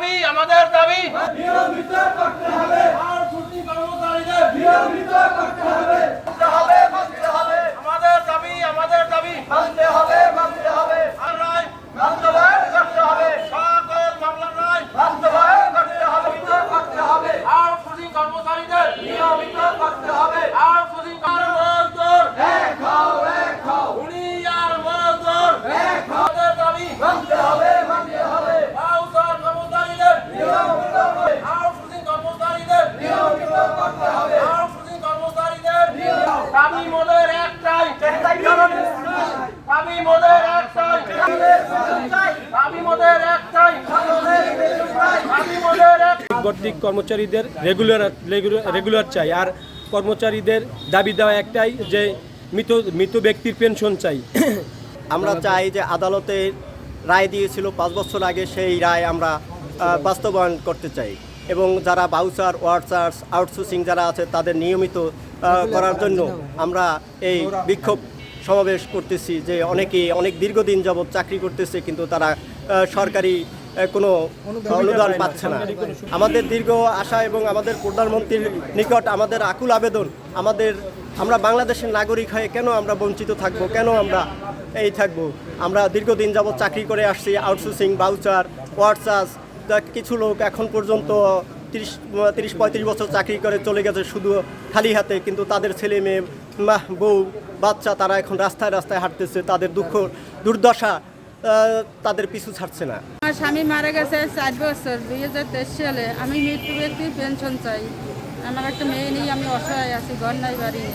দাবি আমাদের দাবি নিয়মিত করতে হবে, আর ছুটি কর্মচারীদের নিয়মিত করতে হবে, মানতে হবে, আমাদের দাবি মানতে হবে, মানতে হবে, আর রায় বাস্তবায়ন করতে হবে, সকল মামলার রায় বাস্তবায়ন করতে হবে, করতে হবে, আর ছুটি কর্মচারীদের নিয়মিত করতে হবে। আর ছুটি মজদুর এক হও, এক হও, উনিয়ার মজদুর এক হও, আমাদের দাবি মানতে হবে, মানতে হবে, বাউসার কর্মচারীদের নিয়মিত করে, আর ছুটি কর্মচারীদের নিয়মিত করতে হবে। আর ছুটি কর্মচারীদের দাবি মোদের একটাই দাবি মোদের একটাই দাবি মোদের একটাই দাবি মোদের এক কর্তৃক কর্মচারীদের রেগুলার চাই। আর কর্মচারীদের দাবি দেওয়া একটাই যে মৃত ব্যক্তির পেনশন চাই। আমরা চাই যে আদালতের রায় দিয়েছিল 5 বছর আগে, সেই রায় আমরা বাস্তবায়ন করতে চাই এবং যারা বাউচার ওয়ার্কার্স আউটসোর্সিং যারা আছে তাদের নিয়মিত করার জন্য আমরা এই বিক্ষোভ সমাবেশ করতেছি। যে অনেক দীর্ঘদিন যাবৎ চাকরি করতেছে কিন্তু তারা সরকারি কোনো অনুদান পাচ্ছে না। আমাদের দীর্ঘ আশা এবং আমাদের প্রধানমন্ত্রীর নিকট আমাদের আকুল আবেদন, আমরা বাংলাদেশের নাগরিক হয়ে কেন আমরা বঞ্চিত থাকব, কেন আমরা থাকবো। আমরা দীর্ঘদিন যাবৎ চাকরি করে আসছি, আউটসোর্সিং বাউচার ওয়ার্কার্স, কিছু লোক এখন পর্যন্ত 30-35 বছর চাকরি করে চলে গেছে শুধু খালি হাতে, কিন্তু তাদের ছেলে মেয়ে বউ বাচ্চা তারা এখন রাস্তায় রাস্তায় হাঁটতেছে, তাদের দুঃখ দুর্দশা তাদের পিছু ছাড়ছে না। আমার স্বামী মারা গেছে 4 বছর 2023 সালে। আমি মৃত্যু ব্যক্তির পেনশন চাই। আমার একটা মেয়ে নেই, আমি অসহায় আছি, ঘর নাই বাড়ি নেই।